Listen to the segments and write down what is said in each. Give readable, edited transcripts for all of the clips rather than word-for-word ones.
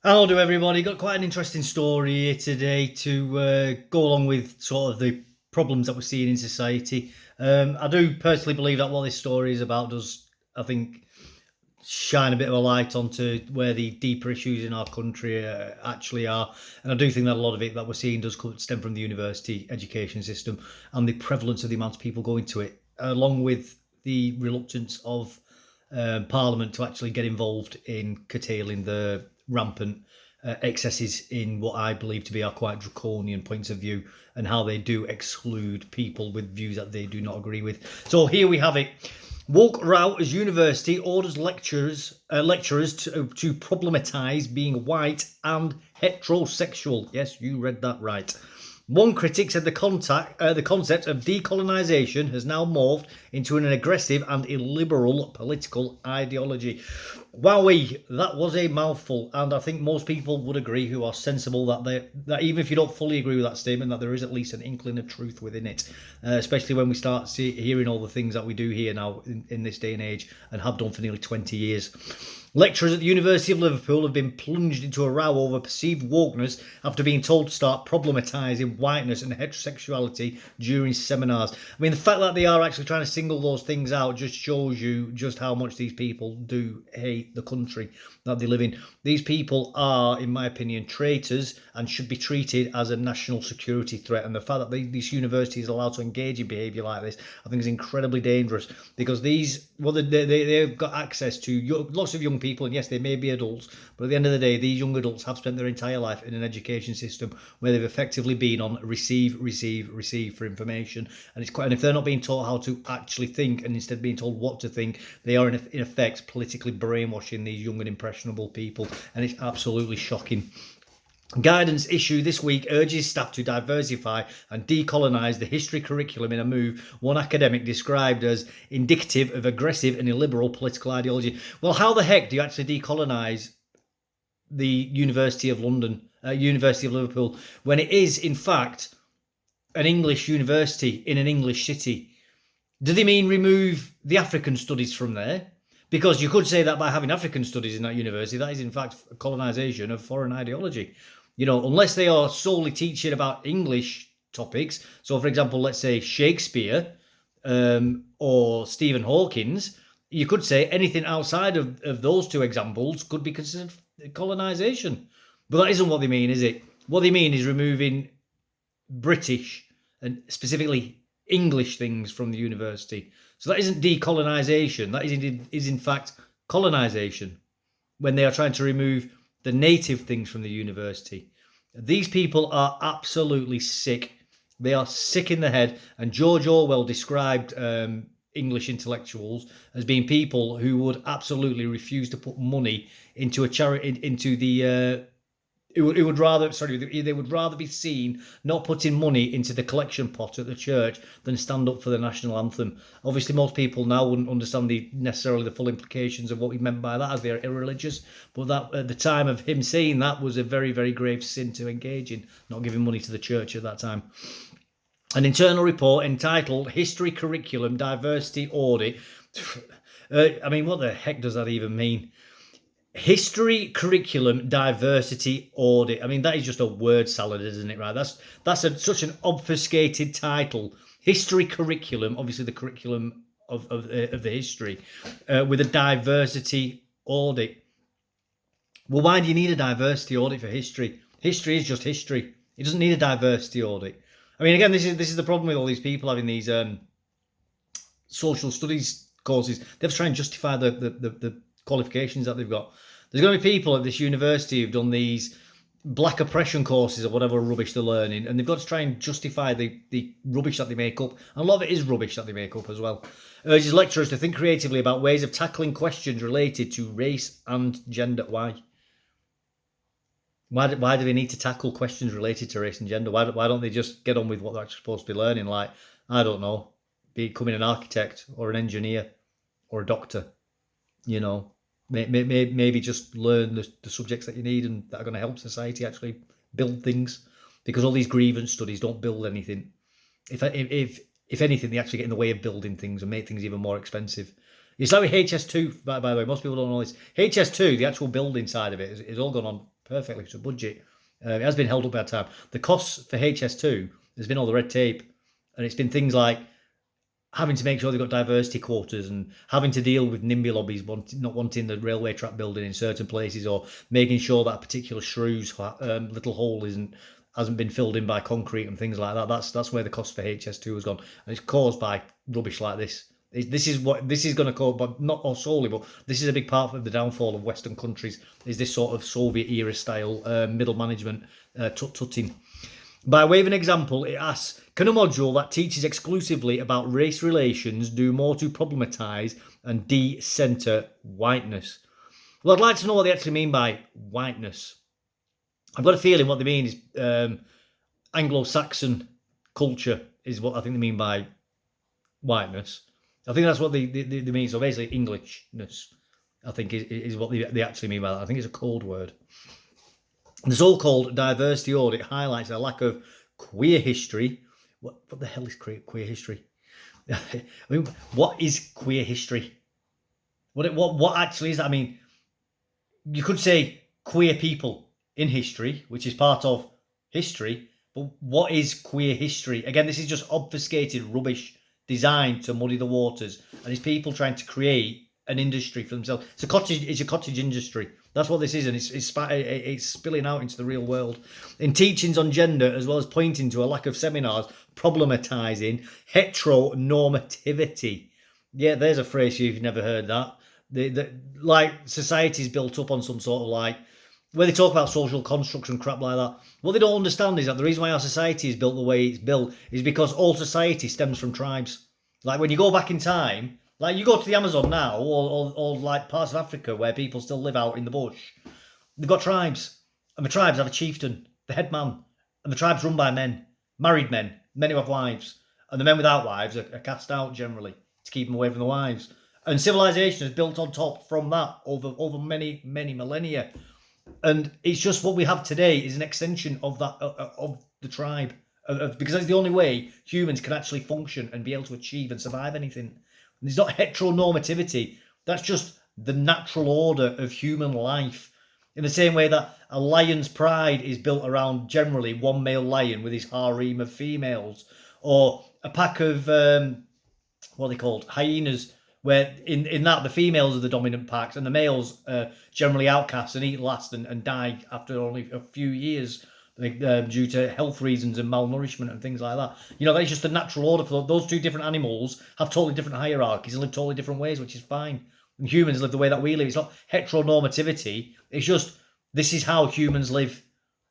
How do everybody? Got quite an interesting story here today to go along with sort of the problems that we're seeing in society. I do personally believe that what this story is about does, I think, shine a bit of a light onto where the deeper issues in our country actually are. And I do think that a lot of it that we're seeing does stem from the university education system and the prevalence of the amount of people going to it, along with the reluctance of Parliament to actually get involved in curtailing the rampant excesses in what I believe to be our quite draconian points of view and how they do exclude people with views that they do not agree with. So here we have it. Woke row as university orders lecturers to problematise being white and heterosexual. Yes, you read that right. One critic said the concept of decolonisation has now morphed into an aggressive and illiberal political ideology. Wowee, that was a mouthful, and I think most people would agree who are sensible that even if you don't fully agree with that statement, that there is at least an inkling of truth within it. Especially when we start hearing all the things that we do here now in this day and age, and have done for nearly 20 years. Lecturers at the University of Liverpool have been plunged into a row over perceived wokeness after being told to start problematising whiteness and heterosexuality during seminars. I mean, the fact that they are actually trying to single those things out just shows you just how much these people do hate the country that they live in. These people are, in my opinion, traitors and should be treated as a national security threat. And the fact that these universities are allowed to engage in behaviour like this, I think is incredibly dangerous because they've got access to lots of young people, and yes, they may be adults, but at the end of the day, these young adults have spent their entire life in an education system where they've effectively been on receive for information, and if they're not being taught how to actually think and instead being told what to think, they are in effect politically brainwashing these young and impressionable people, and it's absolutely shocking. Guidance issue this week urges staff to diversify and decolonise the history curriculum in a move one academic described as indicative of aggressive and illiberal political ideology. Well, how the heck do you actually decolonise the University of University of Liverpool, when it is, in fact, an English university in an English city? Do they mean remove the African studies from there? Because you could say that by having African studies in that university, that is in fact a colonisation of foreign ideology. Unless they are solely teaching about English topics. So, for example, let's say Shakespeare or Stephen Hawkins, you could say anything outside of those two examples could be considered colonisation. But that isn't what they mean, is it? What they mean is removing British and specifically English things from the university. So that isn't decolonisation. That is in fact colonisation when they are trying to remove the native things from the university. These people are absolutely sick. They are sick in the head. And George Orwell described English intellectuals as being people who would absolutely refuse to put money into a charity, into the it would rather they would rather be seen not putting money into the collection pot at the church than stand up for the national anthem. Obviously, most people now wouldn't understand necessarily the full implications of what he meant by that, as they're irreligious. But that at the time of him saying that was a very, very grave sin to engage in, not giving money to the church at that time. An internal report entitled "History Curriculum Diversity Audit." I mean, what the heck does that even mean? History curriculum diversity audit. I mean, that is just a word salad, isn't it? Right? That's such an obfuscated title. History curriculum, obviously the curriculum of the history, with a diversity audit. Well, why do you need a diversity audit for history? History is just history. It doesn't need a diversity audit. I mean, again, this is the problem with all these people having these social studies courses. They have to try and justify the qualifications that they've got. There's going to be people at this university who've done these black oppression courses or whatever rubbish they're learning, and they've got to try and justify the rubbish that they make up. And a lot of it is rubbish that they make up as well. Urges lecturers to think creatively about ways of tackling questions related to race and gender. Why? Why do they need to tackle questions related to race and gender? Why don't they just get on with what they're actually supposed to be learning? Like, I don't know, becoming an architect or an engineer or a doctor. You know, maybe just learn the subjects that you need and that are going to help society actually build things. Because all these grievance studies don't build anything. If anything, they actually get in the way of building things and make things even more expensive. It's like with HS2, by the way. Most people don't know this. HS2, the actual building side of it, is all gone on perfectly to budget. It has been held up by time. The costs for HS2 has been all the red tape, and it's been things like having to make sure they've got diversity quotas and having to deal with NIMBY lobbies not wanting the railway track building in certain places, or making sure that a particular shrews little hole hasn't been filled in by concrete and things like that. That's where the cost for HS2 has gone, and it's caused by rubbish like this. This is going to cause, but not all solely, but this is a big part of the downfall of Western countries. Is this sort of Soviet era style middle management tut-tutting? By way of an example, it asks, can a module that teaches exclusively about race relations do more to problematise and de-centre whiteness? Well, I'd like to know what they actually mean by whiteness. I've got a feeling what they mean is Anglo-Saxon culture is what I think they mean by whiteness. I think that's what they mean. So basically Englishness, I think, is what they actually mean by that. I think it's a code word. The so-called diversity audit highlights a lack of queer history. What the hell is queer history? I mean, what is queer history? What actually is that? I mean, you could say queer people in history, which is part of history, but what is queer history? Again, this is just obfuscated rubbish designed to muddy the waters, and it's people trying to create an industry for themselves. It's a cottage industry. That's what this is, and it's spilling out into the real world. In teachings on gender, as well as pointing to a lack of seminars problematizing heteronormativity. Yeah, there's a phrase you've never heard that. Like society's built up on some sort of like, where they talk about social constructs and crap like that. What they don't understand is that the reason why our society is built the way it's built is because all society stems from tribes. Like when you go back in time, like you go to the Amazon now, or like parts of Africa where people still live out in the bush, they've got tribes, and the tribes have a chieftain, the head man, and the tribe's run by men, married men who have wives, and the men without wives are cast out generally to keep them away from the wives. And civilization is built on top from that over many millennia, and it's just what we have today is an extension of that of the tribe, because that's the only way humans can actually function and be able to achieve and survive anything. There's not heteronormativity. That's just the natural order of human life. In the same way that a lion's pride is built around generally one male lion with his harem of females, or a pack of what are they called, hyenas, where in that the females are the dominant packs and the males are generally outcasts and eat last and die after only a few years. Due to health reasons and malnourishment and things like that. You know, that's just the natural order for those two different animals have totally different hierarchies and live totally different ways, which is fine. And humans live the way that we live. It's not heteronormativity. It's just this is how humans live,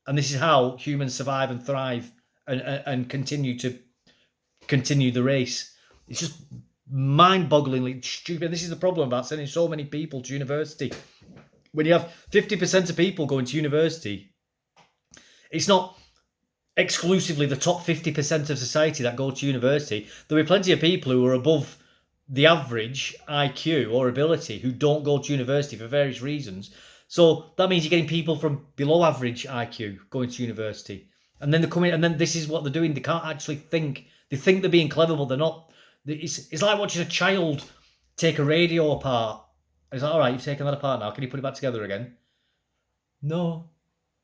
and this is how humans survive and thrive and continue the race. It's just mind-bogglingly stupid. This is the problem about sending so many people to university. When you have 50% of people going to university, it's not exclusively the top 50% of society that go to university. There'll be plenty of people who are above the average IQ or ability who don't go to university for various reasons. So that means you're getting people from below average IQ going to university. And then they're coming, and then this is what they're doing. They can't actually think. They think they're being clever, but they're not. It's like watching a child take a radio apart. It's like, all right, you've taken that apart now. Can you put it back together again? No.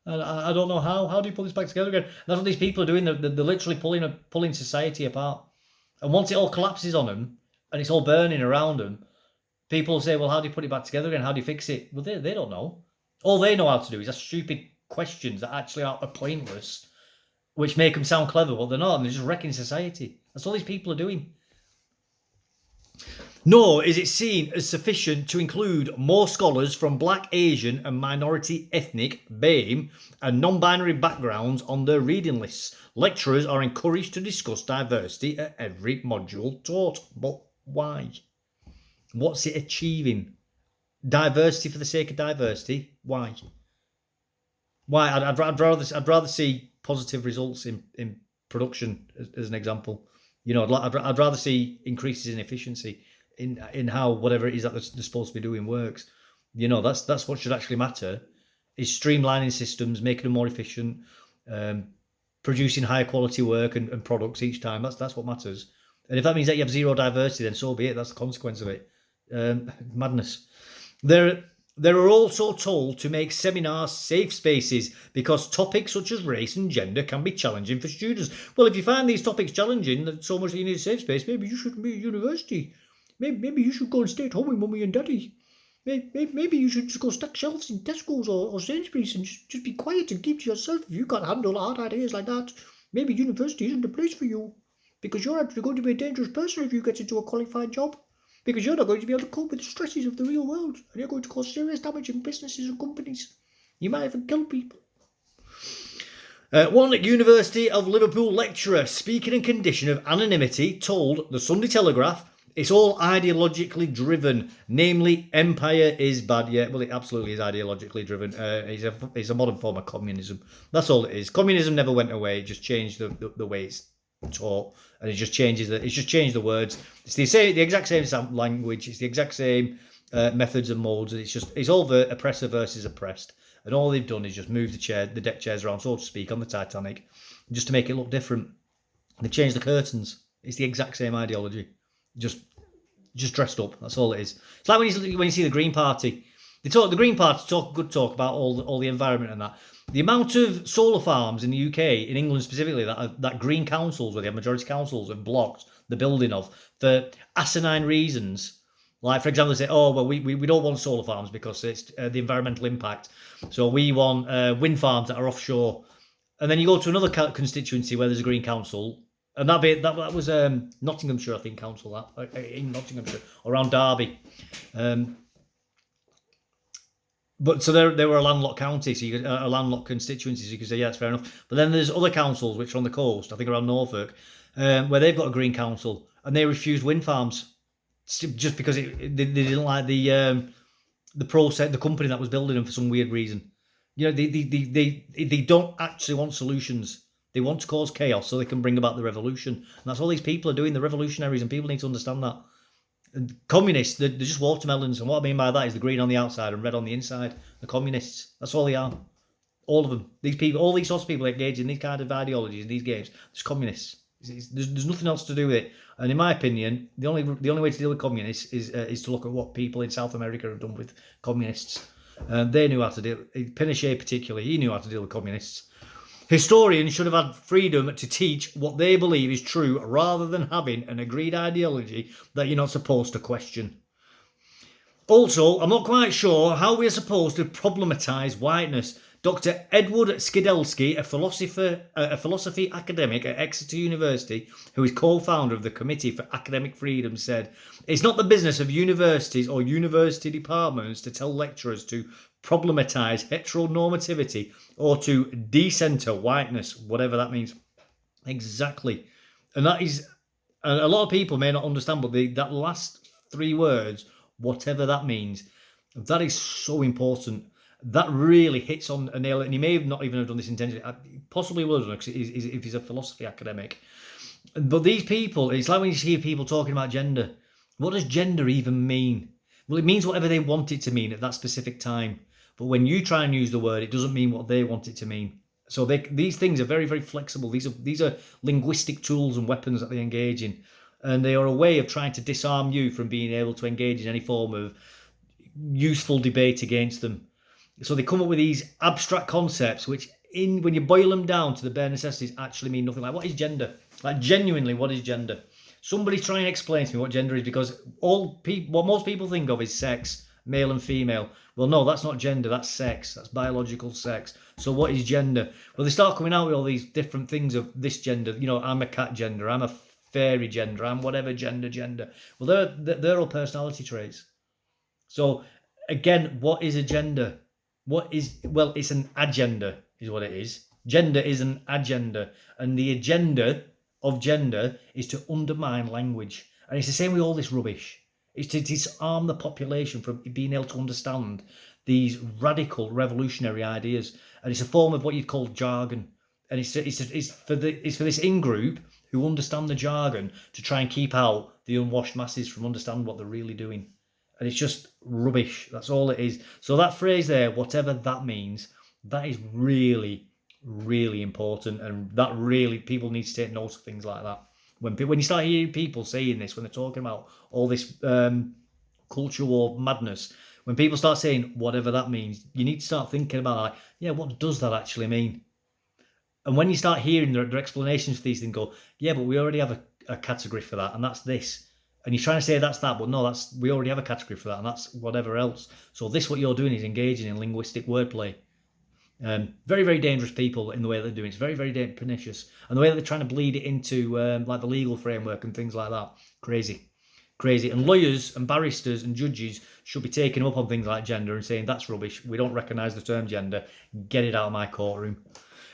I don't know how. How do you pull this back together again? And that's what these people are doing. They're literally pulling society apart. And once it all collapses on them and it's all burning around them, people say, well, how do you put it back together again? How do you fix it? Well, they don't know. All they know how to do is ask stupid questions that actually are pointless, which make them sound clever, but they're not. And they're just wrecking society. That's all these people are doing. Nor is it seen as sufficient to include more scholars from Black, Asian and minority ethnic, BAME and non-binary backgrounds on their reading lists. Lecturers are encouraged to discuss diversity at every module taught. But why? What's it achieving? Diversity for the sake of diversity? Why? Why? I'd rather see positive results in production as an example. You know, I'd rather see increases in efficiency in how whatever it is that they're supposed to be doing works. You know, that's what should actually matter, is streamlining systems, making them more efficient, producing higher quality work and products each time. That's what matters. And if that means that you have zero diversity, then so be it. That's the consequence of it. Madness. There They are also told to make seminars safe spaces because topics such as race and gender can be challenging for students. Well, if you find these topics challenging so much that you need a safe space, maybe you shouldn't be at university. Maybe you should go and stay at home with mummy and daddy. Maybe you should just go stack shelves in Tesco's or Sainsbury's and just be quiet and keep to yourself. If you can't handle hard ideas like that, maybe university isn't the place for you. Because you're actually going to be a dangerous person if you get into a qualified job. Because you're not going to be able to cope with the stresses of the real world. And you're going to cause serious damage in businesses and companies. You might even kill people. One University of Liverpool lecturer speaking in condition of anonymity told the Sunday Telegraph it's all ideologically driven, namely empire is bad. Yeah, well, it absolutely is ideologically driven. It's a modern form of communism. That's all it is. Communism never went away. It just changed the way it's taught, and it just changes it's just changed the words. It's the exact same language. It's the exact same methods and modes. It's all the oppressor versus oppressed, and all they've done is just move the deck chairs around, so to speak, on the Titanic, just to make it look different. They've changed the curtains. It's the exact same ideology, just dressed up. That's all it is. It's like when you see the Green Party. The Green Party talk about all the environment and that. The amount of solar farms in the UK, in England specifically, that green councils, where they have majority councils, have blocked the building of for asinine reasons. Like, for example, they say, oh, well, we don't want solar farms because it's the environmental impact. So we want wind farms that are offshore. And then you go to another constituency where there's a green council, and that was Nottinghamshire, I think, council, that in Nottinghamshire, around Derby. But so they were a landlocked county, so a landlocked constituency, so you could say, yeah, that's fair enough. But then there's other councils which are on the coast, I think around Norfolk, where they've got a green council, and they refused wind farms just because they didn't like the process, the company that was building them for some weird reason. You know, they don't actually want solutions. They want to cause chaos so they can bring about the revolution. And that's all these people are doing, the revolutionaries, and people need to understand that. And communists, they're just watermelons, and what I mean by that is the green on the outside and red on the inside. The communists, that's all they are. All of them. These people, all these sorts of people engaged in these kind of ideologies, these games, just communists. There's nothing else to do with it. And in my opinion, the only way to deal with communists is to look at what people in South America have done with communists. They knew how to deal. Pinochet particularly, he knew how to deal with communists. Historians should have had freedom to teach what they believe is true rather than having an agreed ideology that you're not supposed to question. Also, I'm not quite sure how we're supposed to problematise whiteness. Dr. Edward Skidelsky, a philosophy academic at Exeter University, who is co-founder of the Committee for Academic Freedom, said, "It's not the business of universities or university departments to tell lecturers to problematise heteronormativity or to decenter whiteness," whatever that means. Exactly. And that is, a lot of people may not understand, but that last three words, whatever that means, that is so important. That really hits on a nail, and he may not even have done this intentionally. Possibly will have done, because if he's a philosophy academic. But these people, it's like when you hear people talking about gender. What does gender even mean? Well, it means whatever they want it to mean at that specific time. But when you try and use the word, it doesn't mean what they want it to mean. So these things are very, very flexible. These are linguistic tools and weapons that they engage in. And they are a way of trying to disarm you from being able to engage in any form of useful debate against them. So they come up with these abstract concepts, which when you boil them down to the bare necessities, actually mean nothing. Like, what is gender? Like, genuinely, what is gender? Somebody try and explain to me what gender is, because what most people think of is sex, male and female. Well, no, that's not gender, that's sex. That's biological sex. So what is gender? Well, they start coming out with all these different things of this gender. You know, I'm a cat gender, I'm a fairy gender, I'm whatever gender. Well, they're all personality traits. So, again, what is a gender? It's an agenda, is what it is. Gender is an agenda. And the agenda of gender is to undermine language. And it's the same with all this rubbish. It's to disarm the population from being able to understand these radical revolutionary ideas. And it's a form of what you'd call jargon. And it's for this in-group who understand the jargon to try and keep out the unwashed masses from understanding what they're really doing. And it's just rubbish. That's all it is. So that phrase there, whatever that means, that is really, really important. And that really, people need to take note of things like that. When you start hearing people saying this, when they're talking about all this culture war madness, When people start saying whatever that means, you need to start thinking about like, yeah, what does that actually mean? And when you start hearing their explanations for these things, go, yeah, but we already have a category for that, and that's this. And you're trying to say that's that, but no, we already have a category for that, and that's whatever else. So this, what you're doing is engaging in linguistic wordplay. Very, very dangerous people in the way they're doing. It's very, very pernicious, and the way that they're trying to bleed it into like the legal framework and things like that. Crazy, crazy. And lawyers and barristers and judges should be taking up on things like gender and saying that's rubbish. We don't recognise the term gender. Get it out of my courtroom.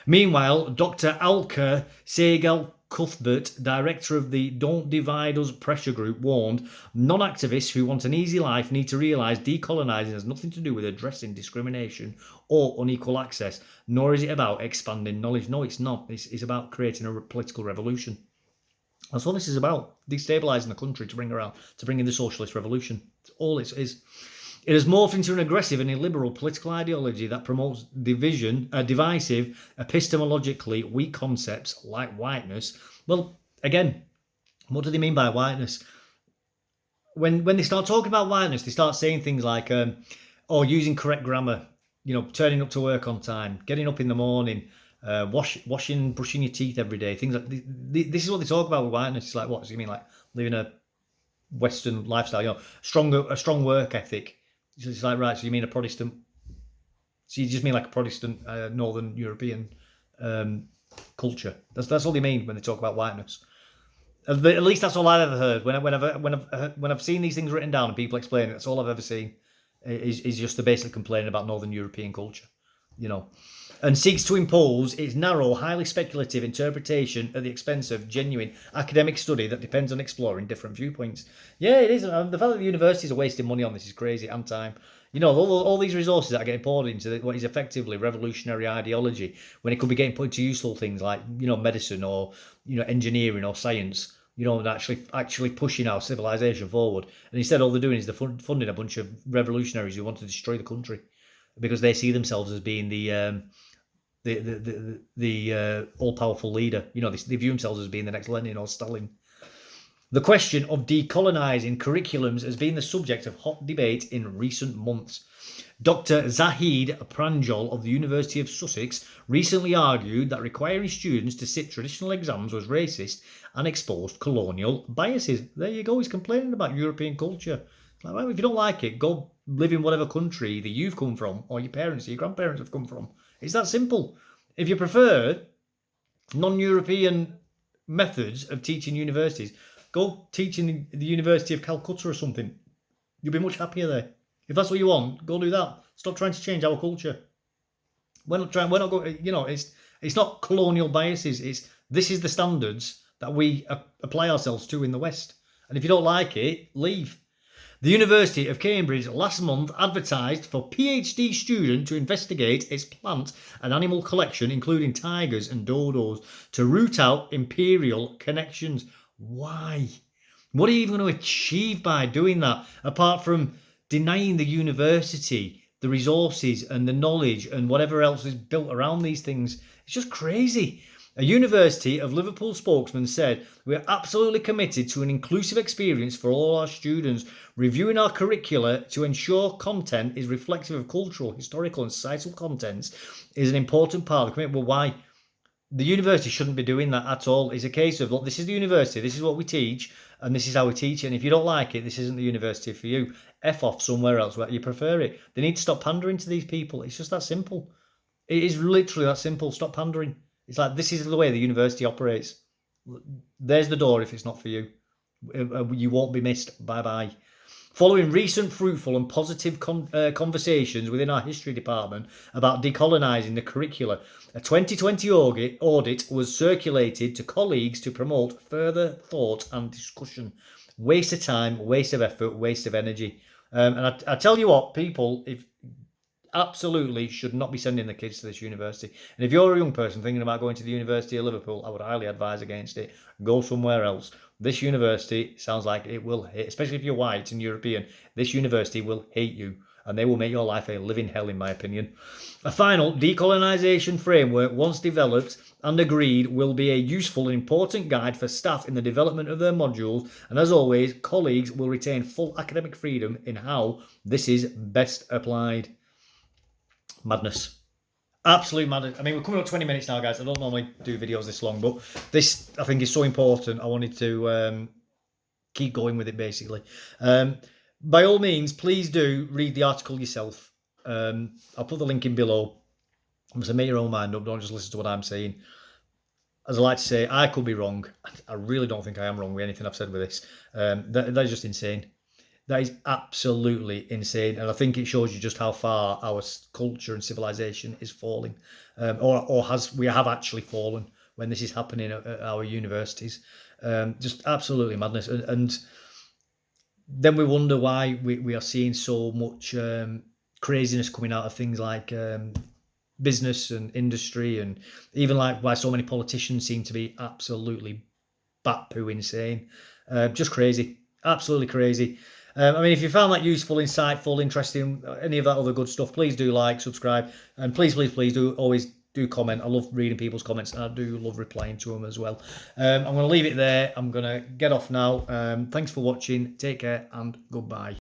Meanwhile, Dr. Alka Segal Cuthbert, director of the Don't Divide Us pressure group, warned non-activists who want an easy life need to realise decolonising has nothing to do with addressing discrimination or unequal access, nor is it about expanding knowledge. No, it's not. It's about creating a political revolution. That's what this is about, destabilising the country to bring in the socialist revolution. That's all it is. It has morphed into an aggressive and illiberal political ideology that promotes divisive, epistemologically weak concepts like whiteness. Well, again, what do they mean by whiteness? When they start talking about whiteness, they start saying things like, using correct grammar, turning up to work on time, getting up in the morning, washing, brushing your teeth every day. Things like this is what they talk about with whiteness. It's like, what do you mean, like living a Western lifestyle? A strong work ethic. It's like, right, so you mean a Protestant? So you just mean like a Protestant Northern European culture? That's all they mean when they talk about whiteness. At least that's all I've ever heard. When I've seen these things written down and people explain it, that's all I've ever seen is just the basic complaining about Northern European culture, and seeks to impose its narrow, highly speculative interpretation at the expense of genuine academic study that depends on exploring different viewpoints. Yeah, it is. The fact that the universities are wasting money on this is crazy, and time. All these resources that are getting poured into what is effectively revolutionary ideology, when it could be getting put into useful things like, medicine or, engineering or science, and actually pushing our civilization forward. And instead, all they're doing is they're funding a bunch of revolutionaries who want to destroy the country because they see themselves as being the all-powerful leader. They view themselves as being the next Lenin or Stalin. The question of decolonising curriculums has been the subject of hot debate in recent months. Dr. Zahid Pranjal of the University of Sussex recently argued that requiring students to sit traditional exams was racist and exposed colonial biases. There you go, he's complaining about European culture. Like, well, if you don't like it, go live in whatever country that you've come from or your parents or your grandparents have come from. It's that simple. If you prefer non-European methods of teaching universities, go teach in the University of Calcutta or something. You'll be much happier there. If that's what you want, go do that. Stop trying to change our culture. We're not going, it's not colonial biases. This is the standards that we apply ourselves to in the West. And if you don't like it, leave. The University of Cambridge last month advertised for PhD student to investigate its plant and animal collection, including tigers and dodos, to root out imperial connections. Why? What are you even going to achieve by doing that, apart from denying the university the resources and the knowledge and whatever else is built around these things? It's just crazy. A University of Liverpool spokesman said, "We are absolutely committed to an inclusive experience for all our students. Reviewing our curricula to ensure content is reflective of cultural, historical and societal contents is an important part of the commitment." Well, why? The university shouldn't be doing that at all. It's a case of, look, this is the university, this is what we teach, and this is how we teach it. And if you don't like it, this isn't the university for you. F off somewhere else where you prefer it. They need to stop pandering to these people. It's just that simple. It is literally that simple. Stop pandering. It's like, this is the way the university operates. There's the door if it's not for you. You won't be missed. Bye-bye. Following recent fruitful and positive conversations within our history department about decolonising the curricula, a 2020 audit was circulated to colleagues to promote further thought and discussion. Waste of time, waste of effort, waste of energy. And I tell you what, people, if absolutely should not be sending the kids to this university. And if you're a young person thinking about going to the University of Liverpool, I would highly advise against it. Go somewhere else. This university sounds like it will hate, especially if you're white and European, this university will hate you. and they will make your life a living hell, in my opinion. A final decolonisation framework, once developed and agreed, will be a useful and important guide for staff in the development of their modules, and as always, colleagues will retain full academic freedom in how this is best applied. Madness. Absolute madness. I mean, we're coming up 20 minutes now, guys. I don't normally do videos this long, but this, I think, is so important. I wanted to keep going with it, basically. By all means, please do read the article yourself. I'll put the link in below. So make your own mind up. Don't just listen to what I'm saying. As I like to say, I could be wrong. I really don't think I am wrong with anything I've said with this. That is just insane. That is absolutely insane, and I think it shows you just how far our culture and civilization is falling, we have actually fallen when this is happening at our universities. Just absolutely madness, and then we wonder why we are seeing so much craziness coming out of things like business and industry, and even like why so many politicians seem to be absolutely bat poo insane. Just crazy, absolutely crazy. I mean, if you found that useful, insightful, interesting, any of that other good stuff, please do like, subscribe, and please do always do comment. I love reading people's comments, and I do love replying to them as well. I'm going to leave it there. I'm going to get off now. Thanks for watching. Take care, and goodbye.